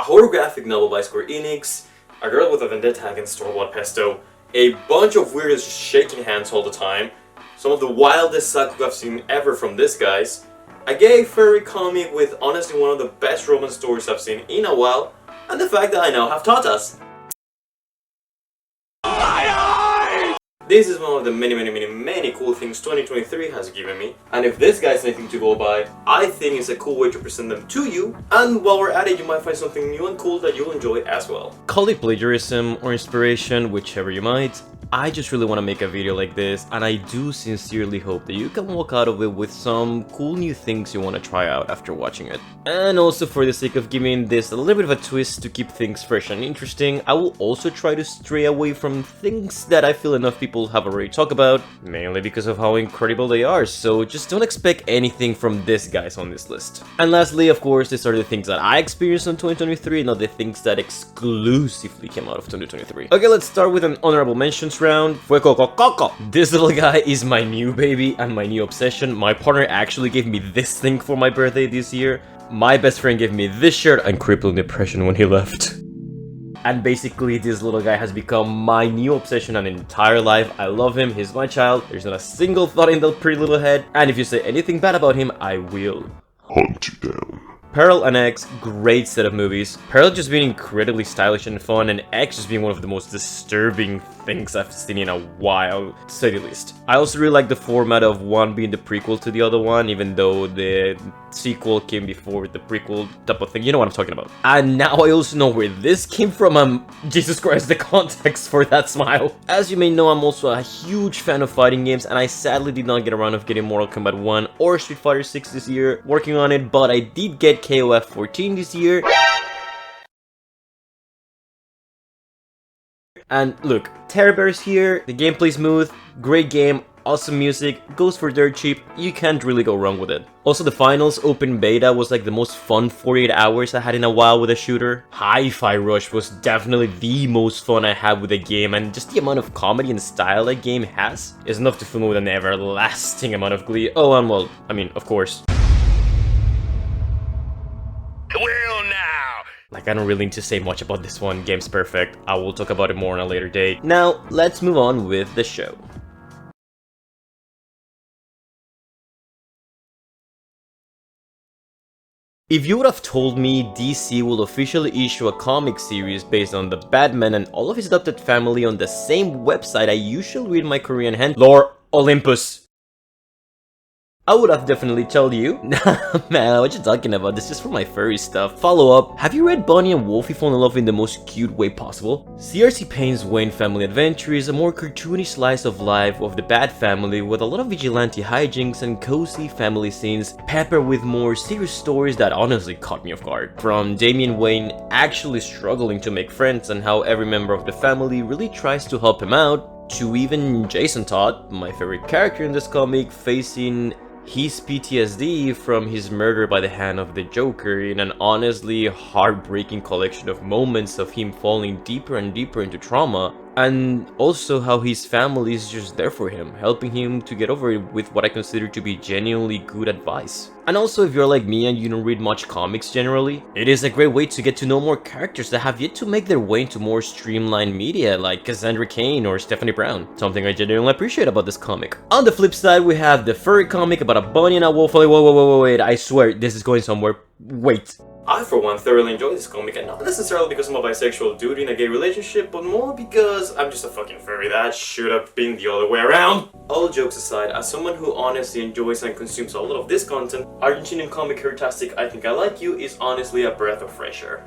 horror graphic novel by Square Enix, a girl with a vendetta against store-bought pesto, a bunch of weirdos just shaking hands all the time, some of the wildest saku I've seen ever from this guys, a gay furry comic with honestly one of the best romance stories I've seen in a while, and the fact that I now have tatas. This is one of the many cool things 2023 has given me, and if this guy's anything to go by, I think it's a cool way to present them to you, and while we're at it you might find something new and cool that you'll enjoy as well. Call it plagiarism or inspiration, whichever you might. I just really want to make a video like this, and I do sincerely hope that you can walk out of it with some cool new things you want to try out after watching it. And also for the sake of giving this a little bit of a twist to keep things fresh and interesting, I will also try to stray away from things that I feel enough people have already talked about, mainly because of how incredible they are, so just don't expect anything from this guys on this list. And lastly, of course, these are the things that I experienced in 2023, not the things that exclusively came out of 2023. Okay, let's start with an honorable mentions round. This little guy is my new baby and my new obsession. My partner actually gave me this thing for my birthday this year. My best friend gave me this shirt and crippling depression when he left. And basically this little guy has become my new obsession and entire life. I love him, he's my child, there's not a single thought in that pretty little head, and if you say anything bad about him, I will hunt you down. Pearl and X, great set of movies. Pearl just being incredibly stylish and fun, and X just being one of the most disturbing things I've seen in a while, to say the least. I also really like the format of one being the prequel to the other one, even though the sequel came before the prequel type of thing. You know what I'm talking about. And now I also know where this came from. Jesus Christ, the context for that smile. As you may know, I'm also a huge fan of fighting games, and I sadly did not get around of getting Mortal Kombat 1 or Street Fighter 6 this year, working on it, but I did get KOF 14 this year. And look, Terror Bear's here, the gameplay's smooth, great game, awesome music, goes for dirt cheap, you can't really go wrong with it. Also the finals open beta was like the most fun 48 hours I had in a while with a shooter. Hi-Fi Rush was definitely the most fun I had with a game, and just the amount of comedy and style that game has is enough to fill me with an everlasting amount of glee. Oh, and well, I mean, of course. Like, I don't really need to say much about this one, game's perfect, I will talk about it more on a later date. Now, let's move on with the show. If you would have told me DC will officially issue a comic series based on the Batman and all of his adopted family on the same website I usually read my Korean hand, Lore Olympus, I would have definitely told you. Nah, man, what you talking about? This is for my furry stuff. Follow up, have you read Bonnie and Wolfie fall in love in the most cute way possible? CRC Payne's Wayne Family Adventure is a more cartoony slice of life of the Bat family with a lot of vigilante hijinks and cozy family scenes, peppered with more serious stories that honestly caught me off guard. From Damian Wayne actually struggling to make friends and how every member of the family really tries to help him out, to even Jason Todd, my favorite character in this comic, facing his PTSD from his murder by the hand of the Joker in an honestly heartbreaking collection of moments of him falling deeper and deeper into trauma, and also how his family is just there for him, helping him to get over it with what I consider to be genuinely good advice. And also, if you're like me and you don't read much comics generally, it is a great way to get to know more characters that have yet to make their way into more streamlined media like Cassandra Cain or Stephanie Brown, something I genuinely appreciate about this comic. On the flip side, we have the furry comic about a bunny and a wolf. Wait, I swear this is going somewhere. Wait. I, for one, thoroughly enjoy this comic, and not necessarily because I'm a bisexual dude in a gay relationship, but more because I'm just a fucking furry. That should have been the other way around. All jokes aside, as someone who honestly enjoys and consumes a lot of this content, Argentinian comic Hertastic I Think I Like You is honestly a breath of fresh air.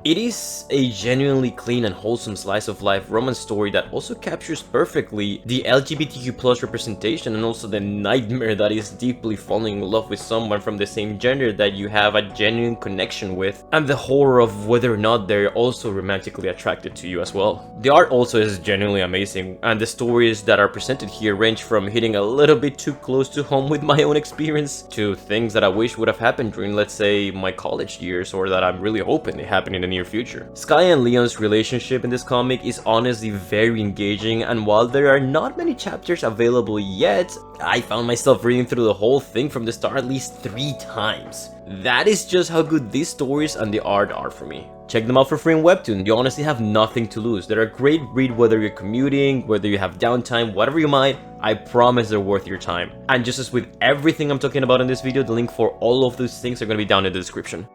It is a genuinely clean and wholesome slice of life romance story that also captures perfectly the LGBTQ+ representation and also the nightmare that is deeply falling in love with someone from the same gender that you have a genuine connection with, and the horror of whether or not they're also romantically attracted to you as well. The art also is genuinely amazing, and the stories that are presented here range from hitting a little bit too close to home with my own experience to things that I wish would have happened during, let's say, my college years, or that I'm really hoping they happen in the near future. Sky and Leon's relationship in this comic is honestly very engaging, and while there are not many chapters available yet, I found myself reading through the whole thing from the start at least 3 times. That is just how good these stories and the art are for me. Check them out for free in Webtoon. You honestly have nothing to lose. They're a great read whether you're commuting, whether you have downtime, whatever you might. I promise they're worth your time. And just as with everything I'm talking about in this video, the link for all of those things are going to be down in the description.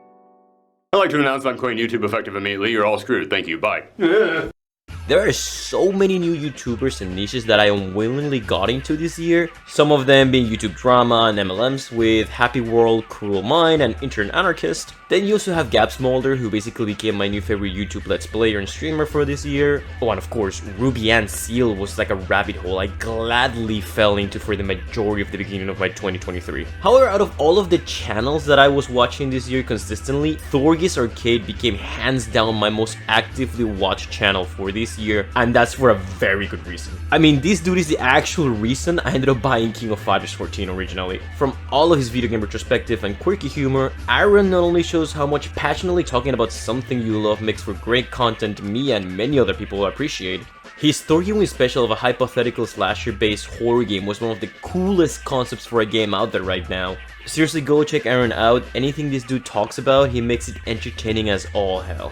I'd like to announce I'm quitting YouTube effective immediately. You're all screwed. Thank you. Bye. There are so many new YouTubers and niches that I unwillingly got into this year, some of them being YouTube drama and MLMs with Happy World, Cruel Mind, and Intern Anarchist. Then you also have Gabs Molder, who basically became my new favorite YouTube Let's Player and streamer for this year. Oh, and of course, Ruby Ann Seal was like a rabbit hole I gladly fell into for the majority of the beginning of my 2023. However, out of all of the channels that I was watching this year consistently, Thorgi's Arcade became hands down my most actively watched channel for this year, and that's for a very good reason. I mean, this dude is the actual reason I ended up buying King of Fighters 14 originally. From all of his video game retrospective and quirky humor, Aaron not only shows how much passionately talking about something you love makes for great content me and many other people will appreciate. His Thorgi Wing special of a hypothetical slasher-based horror game was one of the coolest concepts for a game out there right now. Seriously, go check Aaron out. Anything this dude talks about, he makes it entertaining as all hell.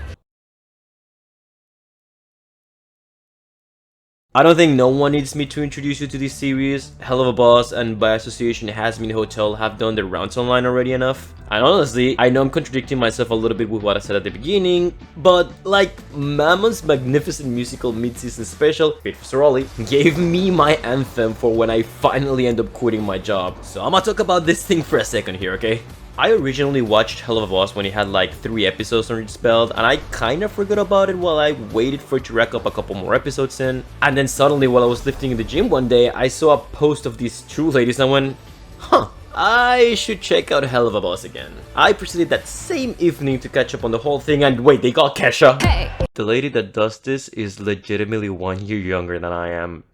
I don't think no one needs me to introduce you to this series. Hell of a Boss and by association Hazmin Hotel have done their rounds online already enough. And honestly, I know I'm contradicting myself a little bit with what I said at the beginning, but like Mammon's magnificent musical mid-season special, Fit for Soroli, gave me my anthem for when I finally end up quitting my job. So I'm gonna talk about this thing for a second here, okay? I originally watched Hell of a Boss when it had like 3 episodes on its belt, and I kinda forgot about it while I waited for it to rack up a couple more episodes in. And then suddenly while I was lifting in the gym one day, I saw a post of these 2 ladies and I went, huh, I should check out Hell of a Boss again. I proceeded that same evening to catch up on the whole thing, and wait, they got Kesha. Hey. The lady that does this is legitimately 1 year younger than I am.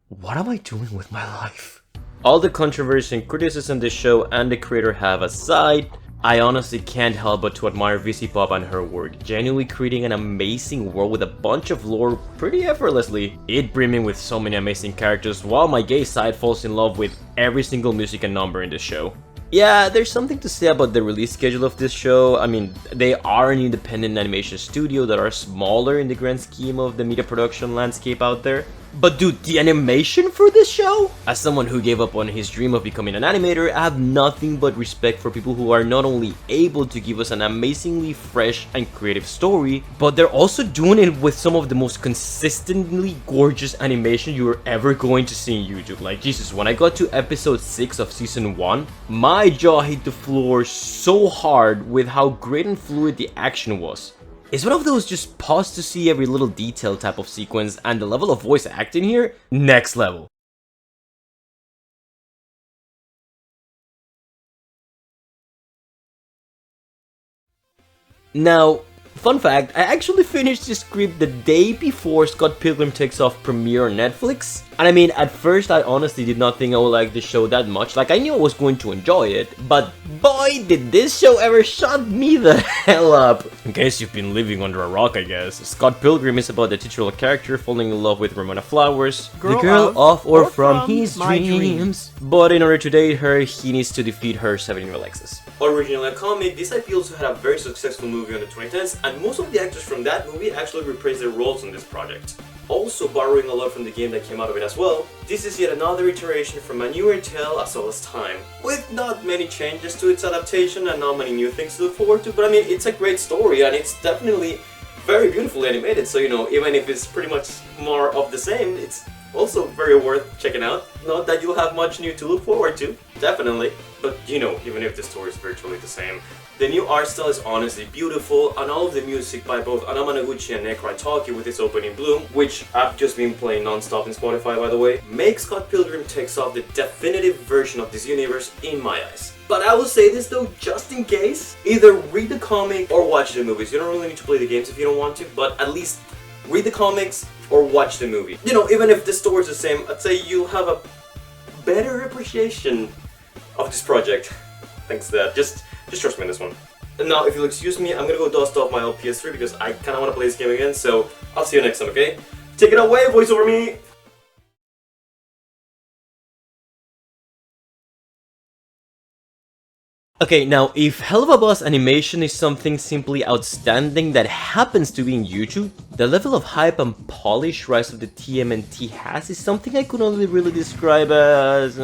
What am I doing with my life? All the controversy and criticism this show and the creator have aside, I honestly can't help but to admire VC Pop and her work, genuinely creating an amazing world with a bunch of lore pretty effortlessly. It brimming with so many amazing characters, while my gay side falls in love with every single music and number in this show. Yeah, there's something to say about the release schedule of this show. I mean, they are an independent animation studio that are smaller in the grand scheme of the media production landscape out there. But dude, the animation for this show? As someone who gave up on his dream of becoming an animator, I have nothing but respect for people who are not only able to give us an amazingly fresh and creative story, but they're also doing it with some of the most consistently gorgeous animation you're ever going to see on YouTube. Like, Jesus, when I got to episode 6 of season 1, my jaw hit the floor so hard with how great and fluid the action was. It's one of those just pause to see every little detail type of sequence, and the level of voice acting here, next level. Now, fun fact, I actually finished this script the day before Scott Pilgrim Takes Off premiere on Netflix. And I mean, at first I honestly did not think I would like the show that much. Like, I knew I was going to enjoy it, but boy did this show ever shut me the hell up. In case you've been living under a rock, I guess. Scott Pilgrim is about the titular character falling in love with Ramona Flowers, the girl of or from his dreams. But in order to date her, he needs to defeat her 7-year-old exes. Originally a comic, this IP also had a very successful movie on the 2010s, and most of the actors from that movie actually reprised their roles on this project. Also borrowing a lot from the game that came out of it as well, this is yet another iteration from a newer tale as well as time, with not many changes to its adaptation and not many new things to look forward to, but I mean, it's a great story and it's definitely very beautifully animated, so you know, even if it's pretty much more of the same, it's also very worth checking out. Not that you'll have much new to look forward to, definitely, but you know, even if the story is virtually the same. The new art style is honestly beautiful, and all of the music by both Anama Noguchi and Necro Talkie with its opening Bloom, which I've just been playing non-stop in Spotify by the way, makes Scott Pilgrim Takes Off the definitive version of this universe in my eyes. But I will say this though, just in case, either read the comic or watch the movies. You don't really need to play the games if you don't want to, but at least read the comics or watch the movie. You know, even if the story is the same, I'd say you'll have a better appreciation of this project. Thanks to that. Just trust me on this one. And now, if you'll excuse me, I'm gonna go dust off my old PS3 because I kinda wanna play this game again, so I'll see you next time, okay? Take it away, voice over me! Okay, now, if Helluva Boss animation is something simply outstanding that happens to be in YouTube, the level of hype and polish Rise of the TMNT has is something I could only really describe as...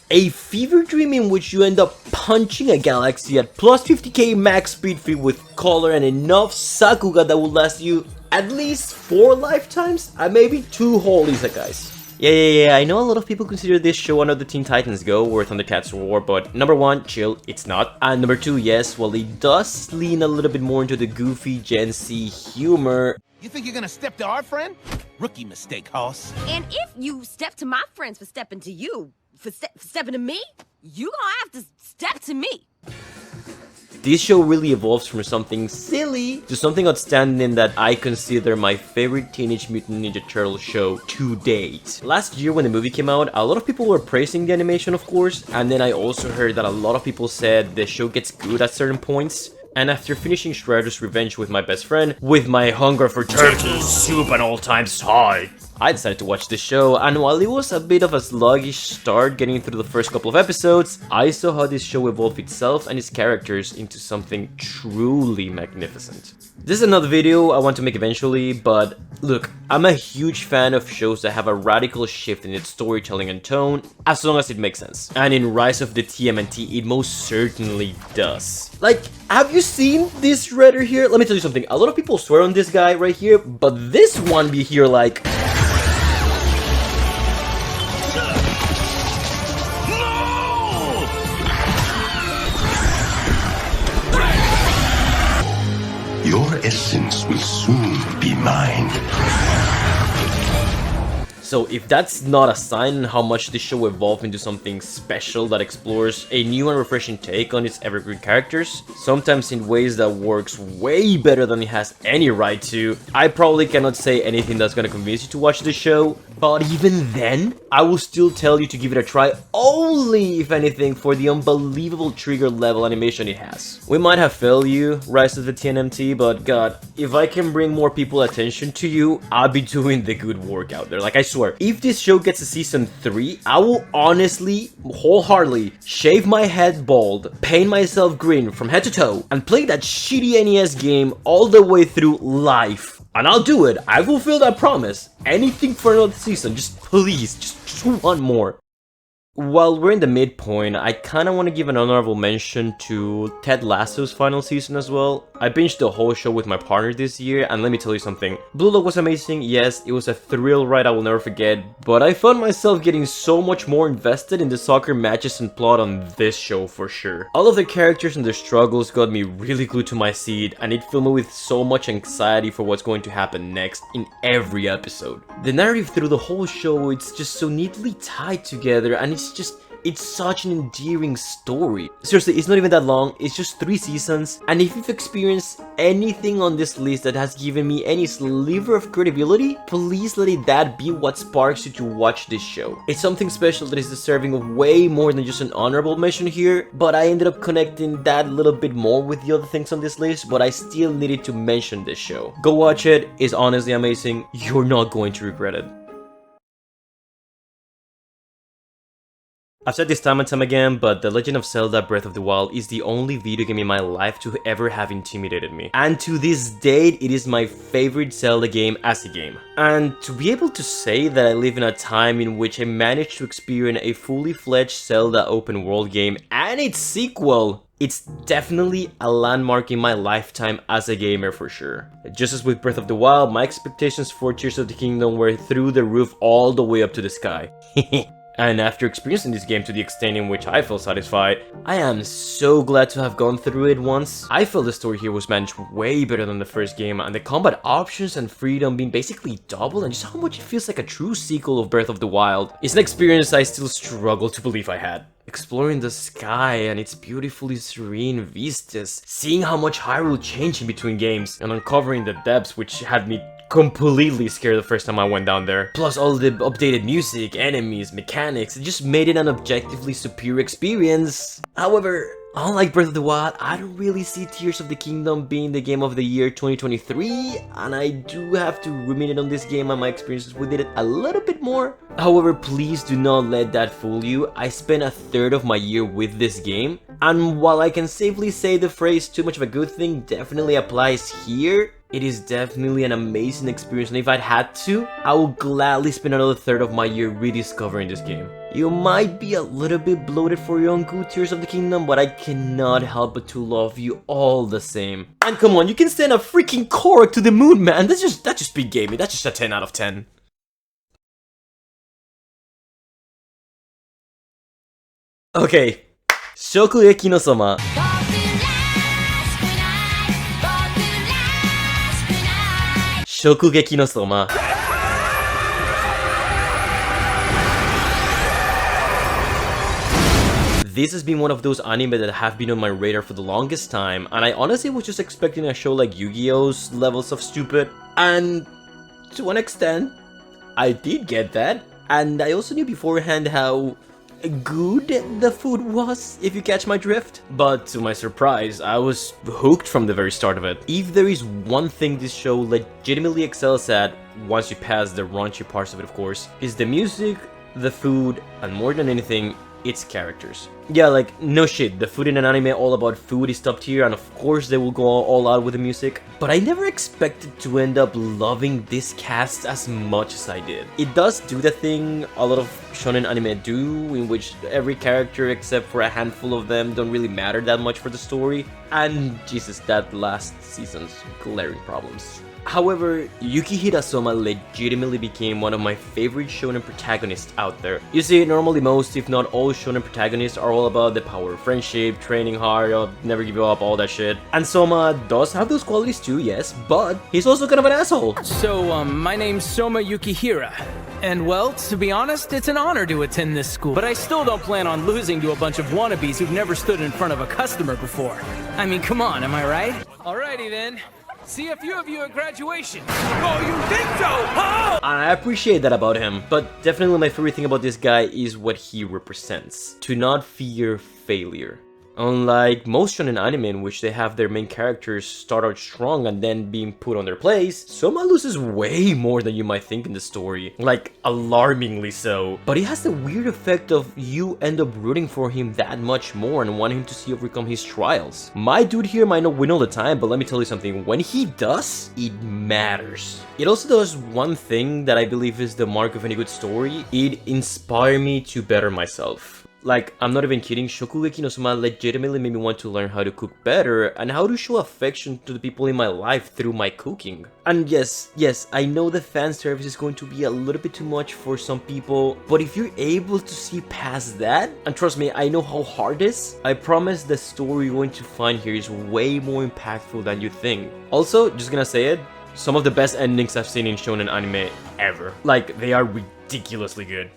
a fever dream in which you end up punching a galaxy at plus 50k max speed filled with color and enough Sakuga that will last you at least 4 lifetimes and maybe 2 whole isekais. Yeah, I know a lot of people consider this show one of the Teen Titans Go or Thundercats War, but number 1, chill, it's not. And number 2, yes, well, it does lean a little bit more into the goofy Gen Z humor. You think you're gonna step to our friend? Rookie mistake, hoss. And if you step to my friends for stepping to you, for stepping to me, you gonna have to step to me. This show really evolves from something silly to something outstanding that I consider my favorite Teenage Mutant Ninja Turtle show to date. Last year when the movie came out, a lot of people were praising the animation, of course, and then I also heard that a lot of people said the show gets good at certain points. And after finishing Shredder's Revenge with my best friend, with my hunger for turtle soup and all times high, I decided to watch the show, and while it was a bit of a sluggish start getting through the first couple of episodes, I saw how this show evolved itself and its characters into something truly magnificent. This is another video I want to make eventually, but look, I'm a huge fan of shows that have a radical shift in its storytelling and tone, as long as it makes sense. And in Rise of the TMNT, it most certainly does. Like, have you seen this Shredder here? Let me tell you something, a lot of people swear on this guy right here, but this one be here like... Your essence will soon be mine. So if that's not a sign on how much this show evolved into something special that explores a new and refreshing take on its evergreen characters, sometimes in ways that works way better than it has any right to, I probably cannot say anything that's gonna convince you to watch this show, but even then, I will still tell you to give it a try, only if anything for the unbelievable trigger level animation it has. We might have failed you, Rise of the TNMT, but god, if I can bring more people attention to you, I'll be doing the good work out there, like I swear. If this show gets a season 3, I will honestly, wholeheartedly, shave my head bald, paint myself green from head to toe, and play that shitty NES game all the way through life. And I'll do it, I fulfill that promise. Anything for another season, just please, just one more. While we're in the midpoint, I kinda want to give an honorable mention to Ted Lasso's final season as well. I binged the whole show with my partner this year, and let me tell you something. Blue Lock was amazing, yes, it was a thrill ride I will never forget, but I found myself getting so much more invested in the soccer matches and plot on this show for sure. All of the characters and their struggles got me really glued to my seat, and it filled me with so much anxiety for what's going to happen next in every episode. The narrative through the whole show, it's just so neatly tied together, and it's such an endearing story. Seriously, it's not even that long, it's just 3 seasons, and if you've experienced anything on this list that has given me any sliver of credibility, please let that be what sparks you to watch this show. It's something special that is deserving of way more than just an honorable mention here, but I ended up connecting that a little bit more with the other things on this list, but I still needed to mention this show. Go watch it, it's honestly amazing, you're not going to regret it. I've said this time and time again, but The Legend of Zelda Breath of the Wild is the only video game in my life to ever have intimidated me. And to this date, it is my favorite Zelda game as a game. And to be able to say that I live in a time in which I managed to experience a fully fledged Zelda open world game and its sequel, it's definitely a landmark in my lifetime as a gamer for sure. Just as with Breath of the Wild, my expectations for Tears of the Kingdom were through the roof all the way up to the sky. And after experiencing this game to the extent in which I felt satisfied, I am so glad to have gone through it once. I felt the story here was managed way better than the first game, and the combat options and freedom being basically double, and just how much it feels like a true sequel of Breath of the Wild. It's an experience I still struggle to believe I had. Exploring the sky and its beautifully serene vistas, seeing how much Hyrule changed in between games, and uncovering the depths which had me completely scared the first time I went down there. Plus all the updated music, enemies, mechanics, it just made it an objectively superior experience. However, Unlike Breath of the Wild, I don't really see Tears of the Kingdom being the game of the year 2023, and I do have to ruminate on this game and my experiences with it a little bit more. However, please do not let that fool you. I spent a third of my year with this game, and while I can safely say the phrase too much of a good thing definitely applies here, it is definitely an amazing experience, and if I'd had to, I would gladly spend another third of my year rediscovering this game. You might be a little bit bloated for your own good, Tears of the Kingdom, but I cannot help but to love you all the same. And come on, you can send a freaking Korok to the moon, man. That's just big gaming. That's just a 10 out of 10. Okay, Shokugeki no Soma. Shokugeki no Soma. This has been one of those anime that have been on my radar for the longest time, and I honestly was just expecting a show like Yu-Gi-Oh's levels of stupid, and to an extent, I did get that, and I also knew beforehand how good the food was, if you catch my drift. But to my surprise, I was hooked from the very start of it. If there is one thing this show legitimately excels at, once you pass the raunchy parts of it of course, is the music, the food, and more than anything, its characters. Yeah, like, no shit, the food in an anime all about food is top tier, and of course they will go all out with the music, but I never expected to end up loving this cast as much as I did. It does do the thing a lot of shonen anime do, in which every character except for a handful of them don't really matter that much for the story, and Jesus, that last season's glaring problems. However, Yukihira Soma legitimately became one of my favorite shonen protagonists out there. You see, normally most, if not all, shonen protagonists are all about the power of friendship, training hard, never give up, all that shit. And Soma does have those qualities too, yes, but he's also kind of an asshole. So, my name's Soma Yukihira. And well, to be honest, it's an honor to attend this school. But I still don't plan on losing to a bunch of wannabes who've never stood in front of a customer before. I mean, come on, am I right? Alrighty then. See a few of you at graduation. Oh, you think so? Huh? I appreciate that about him, but definitely my favorite thing about this guy is what he represents. To not fear failure. Unlike most shonen anime in which they have their main characters start out strong and then being put on their place, Soma loses way more than you might think in the story. Like, alarmingly so. But it has the weird effect of you end up rooting for him that much more and wanting him to see overcome his trials. My dude here might not win all the time, but let me tell you something, when he does, it matters. It also does one thing that I believe is the mark of any good story. It inspired me to better myself. Like, I'm not even kidding, Shokugeki no Soma legitimately made me want to learn how to cook better and how to show affection to the people in my life through my cooking. And yes, I know the fan service is going to be a little bit too much for some people, but if you're able to see past that, and trust me, I know how hard it is, I promise the story you're going to find here is way more impactful than you think. Also, just gonna say it, some of the best endings I've seen in shonen anime ever. Like, they are ridiculously good.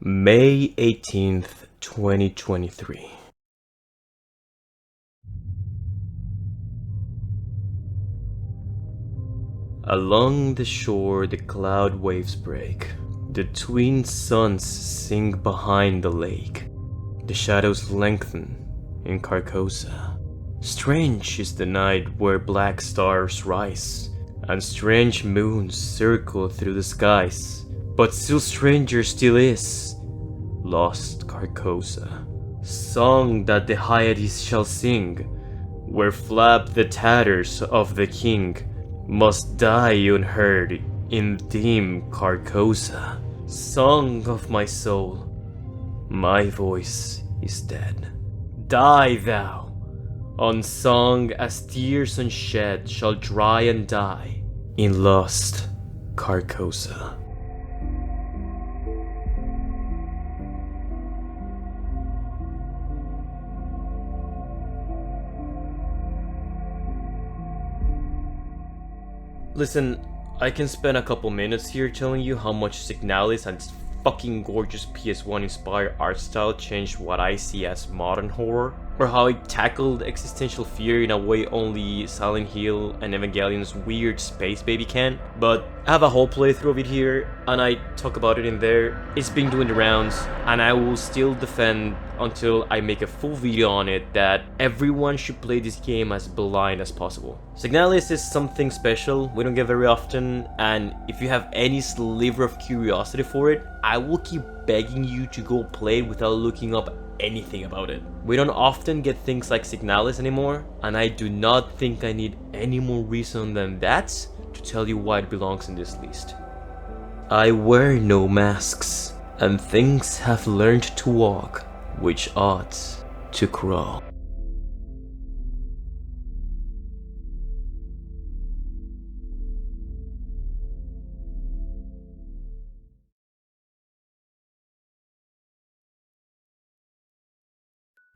May 18th, 2023. Along the shore the cloud waves break. The twin suns sink behind the lake. The shadows lengthen in Carcosa. Strange is the night where black stars rise, and strange moons circle through the skies. But still stranger still is lost Carcosa, song that the Hyades shall sing, where flap the tatters of the king, must die unheard in dim Carcosa. Song of my soul, my voice is dead. Die thou, unsung as tears unshed shall dry and die in lost Carcosa. Listen, I can spend a couple minutes here telling you how much Signalis and its fucking gorgeous PS1 inspired art style changed what I see as modern horror, or how it tackled existential fear in a way only Silent Hill and Evangelion's weird space baby can. But I have a whole playthrough of it here, and I talk about it in there. It's been doing the rounds, and I will still defend until I make a full video on it that everyone should play this game as blind as possible. Signalis is something special we don't get very often, and if you have any sliver of curiosity for it, I will keep begging you to go play it without looking up anything about it. We don't often get things like Signalis anymore, and I do not think I need any more reason than that to tell you why it belongs in this list. I wear no masks, and things have learned to walk, which ought to crawl.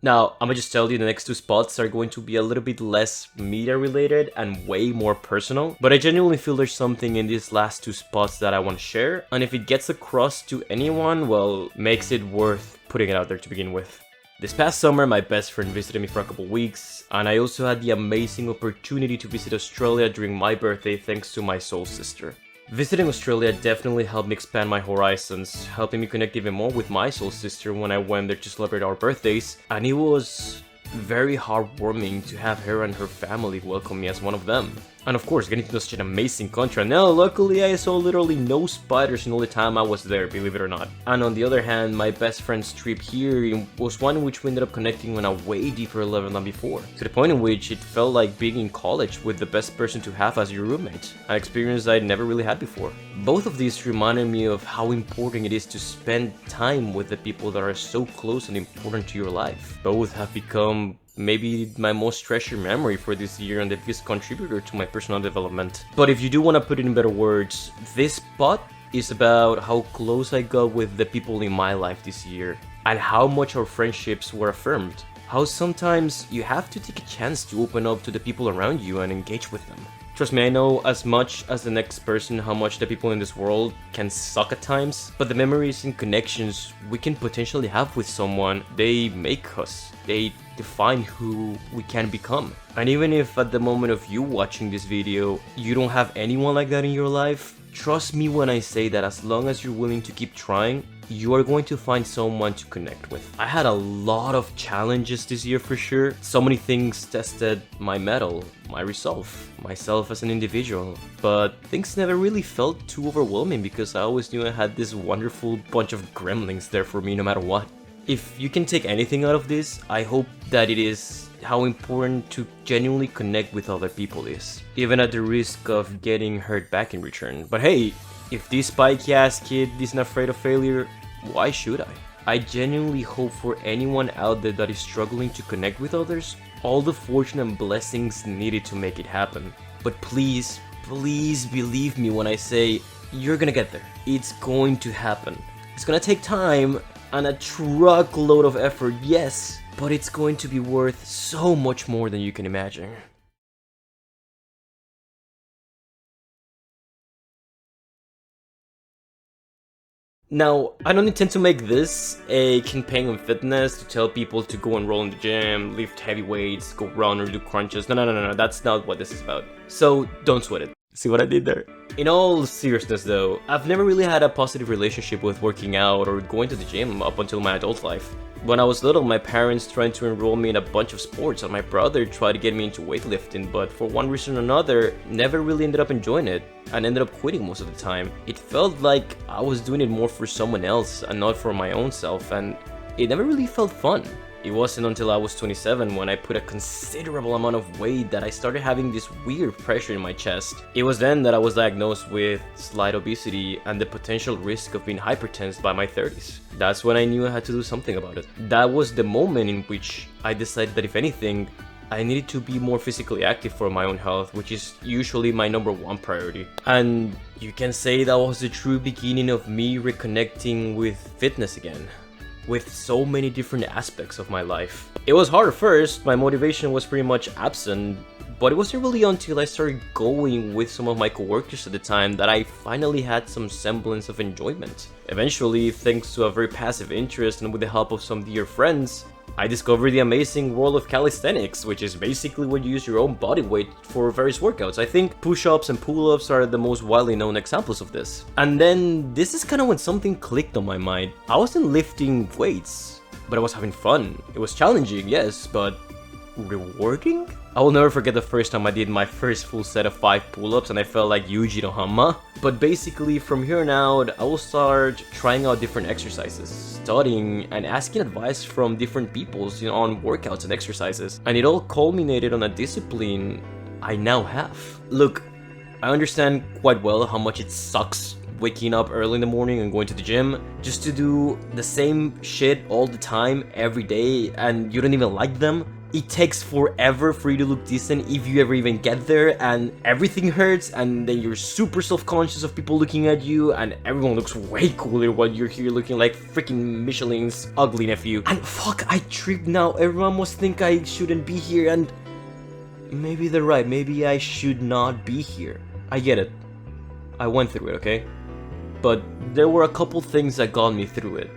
Now, I'ma just tell you the next two spots are going to be a little bit less media related and way more personal, but I genuinely feel there's something in these last two spots that I want to share, and if it gets across to anyone, well, makes it worth putting it out there to begin with. This past summer, my best friend visited me for a couple weeks, and I also had the amazing opportunity to visit Australia during my birthday thanks to my soul sister. Visiting Australia definitely helped me expand my horizons, helping me connect even more with my soul sister when I went there to celebrate our birthdays, and it was very heartwarming to have her and her family welcome me as one of them. And of course, getting to know such an amazing country. Now, luckily I saw literally no spiders in all the time I was there, believe it or not. And on the other hand, my best friend's trip here was one in which we ended up connecting on a way deeper level than before, to the point in which it felt like being in college with the best person to have as your roommate, an experience I'd never really had before. Both of these reminded me of how important it is to spend time with the people that are so close and important to your life. Both have become maybe my most treasured memory for this year and the biggest contributor to my personal development. But if you do want to put it in better words, this spot is about how close I got with the people in my life this year, and how much our friendships were affirmed. How sometimes you have to take a chance to open up to the people around you and engage with them. Trust me, I know as much as the next person how much the people in this world can suck at times, but the memories and connections we can potentially have with someone, they make us. They define who we can become. And even if at the moment of you watching this video, you don't have anyone like that in your life, trust me when I say that as long as you're willing to keep trying, you are going to find someone to connect with. I had a lot of challenges this year for sure. So many things tested my mettle, my resolve, myself as an individual. But things never really felt too overwhelming because I always knew I had this wonderful bunch of gremlins there for me no matter what. If you can take anything out of this, I hope that it is how important to genuinely connect with other people is, even at the risk of getting hurt back in return. But hey, if this spiky ass kid isn't afraid of failure, why should I? I genuinely hope for anyone out there that is struggling to connect with others, all the fortune and blessings needed to make it happen. But please, please believe me when I say you're gonna get there. It's going to happen. It's gonna take time and a truckload of effort, yes, but it's going to be worth so much more than you can imagine. Now, I don't intend to make this a campaign on fitness to tell people to go and roll in the gym, lift heavy weights, go run or do crunches. No, that's not what this is about. So don't sweat it. See what I did there? In all seriousness though, I've never really had a positive relationship with working out or going to the gym up until my adult life. When I was little, my parents tried to enroll me in a bunch of sports and my brother tried to get me into weightlifting, but for one reason or another, never really ended up enjoying it and ended up quitting most of the time. It felt like I was doing it more for someone else and not for my own self, and it never really felt fun. It wasn't until I was 27 when I put a considerable amount of weight that I started having this weird pressure in my chest. It was then that I was diagnosed with slight obesity and the potential risk of being hypertense by my 30s. That's when I knew I had to do something about it. That was the moment in which I decided that if anything, I needed to be more physically active for my own health, which is usually my #1 priority. And you can say that was the true beginning of me reconnecting with fitness again, with so many different aspects of my life. It was hard at first, my motivation was pretty much absent, but it wasn't really until I started going with some of my coworkers at the time that I finally had some semblance of enjoyment. Eventually, thanks to a very passive interest and with the help of some dear friends, I discovered the amazing world of calisthenics, which is basically when you use your own body weight for various workouts. I think push-ups and pull-ups are the most widely known examples of this. And then this is kind of when something clicked on my mind. I wasn't lifting weights, but I was having fun. It was challenging, yes, but rewarding? I will never forget the first time I did my first full set of 5 pull-ups and I felt like Yuji no Hanma. But basically, from here on out, I will start trying out different exercises, studying and asking advice from different people, on workouts and exercises. And it all culminated on a discipline I now have. Look, I understand quite well how much it sucks waking up early in the morning and going to the gym just to do the same shit all the time, every day, and you don't even like them. It takes forever for you to look decent if you ever even get there, and everything hurts, and then you're super self-conscious of people looking at you, and everyone looks way cooler while you're here looking like freaking Michelin's ugly nephew. And fuck, I tripped now. Everyone must think I shouldn't be here, and maybe they're right. Maybe I should not be here. I get it. I went through it, okay? But there were a couple things that got me through it.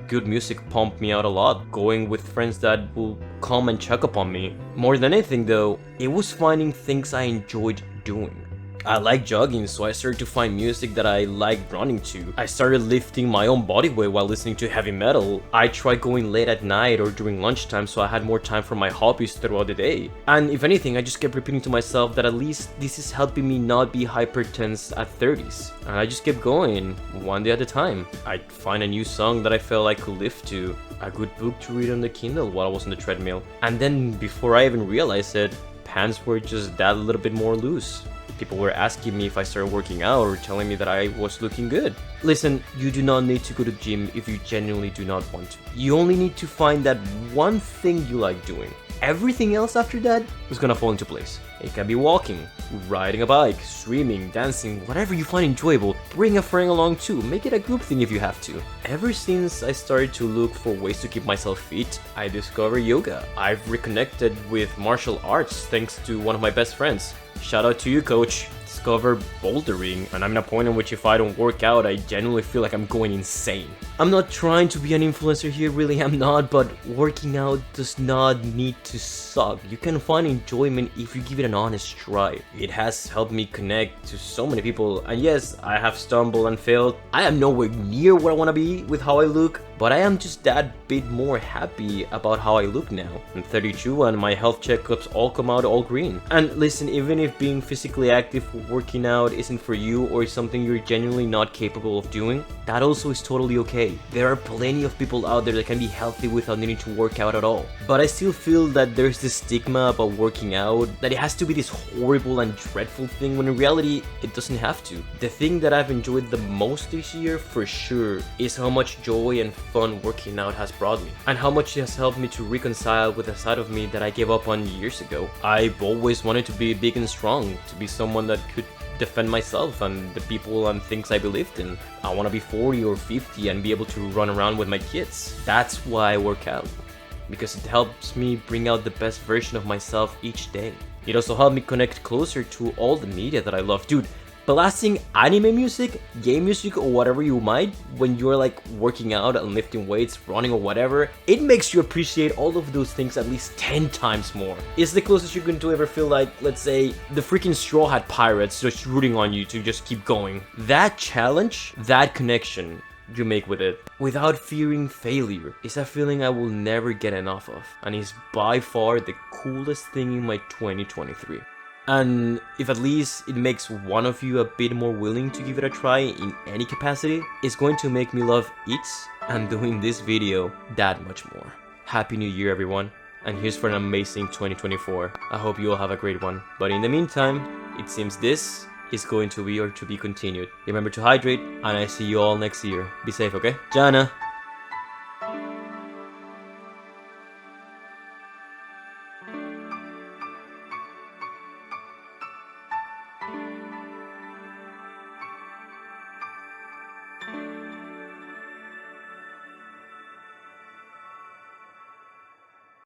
Good music pumped me out a lot, going with friends that will come and check up on me. More than anything though, it was finding things I enjoyed doing. I like jogging, so I started to find music that I liked running to. I started lifting my own body weight while listening to heavy metal. I tried going late at night or during lunchtime so I had more time for my hobbies throughout the day. And if anything, I just kept repeating to myself that at least this is helping me not be hypertense at 30s. And I just kept going, one day at a time. I'd find a new song that I felt I could lift to, a good book to read on the Kindle while I was on the treadmill. And then before I even realized it, pants were just that little bit more loose. People were asking me if I started working out or telling me that I was looking good. Listen, you do not need to go to the gym if you genuinely do not want to. You only need to find that one thing you like doing. Everything else after that is gonna fall into place. It can be walking, riding a bike, streaming, dancing, whatever you find enjoyable. Bring a friend along too, make it a group thing if you have to. Ever since I started to look for ways to keep myself fit, I discovered yoga. I've reconnected with martial arts thanks to one of my best friends. Shout out to you, coach. Discover bouldering, and I'm in a point in which if I don't work out, I genuinely feel like I'm going insane. I'm not trying to be an influencer here, really I'm not, but working out does not need to suck. You can find enjoyment if you give it an honest try. It has helped me connect to so many people, and yes, I have stumbled and failed. I am nowhere near where I want to be with how I look, but I am just that bit more happy about how I look now. I'm 32 and my health checkups all come out all green. And listen, even if being physically active or working out isn't for you or is something you're genuinely not capable of doing, that also is totally okay. There are plenty of people out there that can be healthy without needing to work out at all. But I still feel that there's this stigma about working out, that it has to be this horrible and dreadful thing when in reality it doesn't have to. The thing that I've enjoyed the most this year for sure is how much joy and fun working out has brought me, and how much it has helped me to reconcile with a side of me that I gave up on years ago. I've always wanted to be big and strong, to be someone that could defend myself and the people and things I believed in. I want to be 40 or 50 and be able to run around with my kids. That's why I work out, because it helps me bring out the best version of myself each day. It also helped me connect closer to all the media that I love. Dude, blasting anime music, game music, or whatever you might when you're like working out and lifting weights, running or whatever, it makes you appreciate all of those things at least 10 times more. It's the closest you're going to ever feel like, let's say, the freaking Straw Hat Pirates just rooting on you to just keep going. That challenge, that connection you make with it, without fearing failure, is a feeling I will never get enough of, and is by far the coolest thing in my 2023. And if at least it makes one of you a bit more willing to give it a try in any capacity, it's going to make me love it and doing this video that much more. Happy New Year, everyone, and here's for an amazing 2024. I hope you all have a great one. But in the meantime, it seems this is going to be or to be continued. Remember to hydrate, and I see you all next year. Be safe, okay? Jana!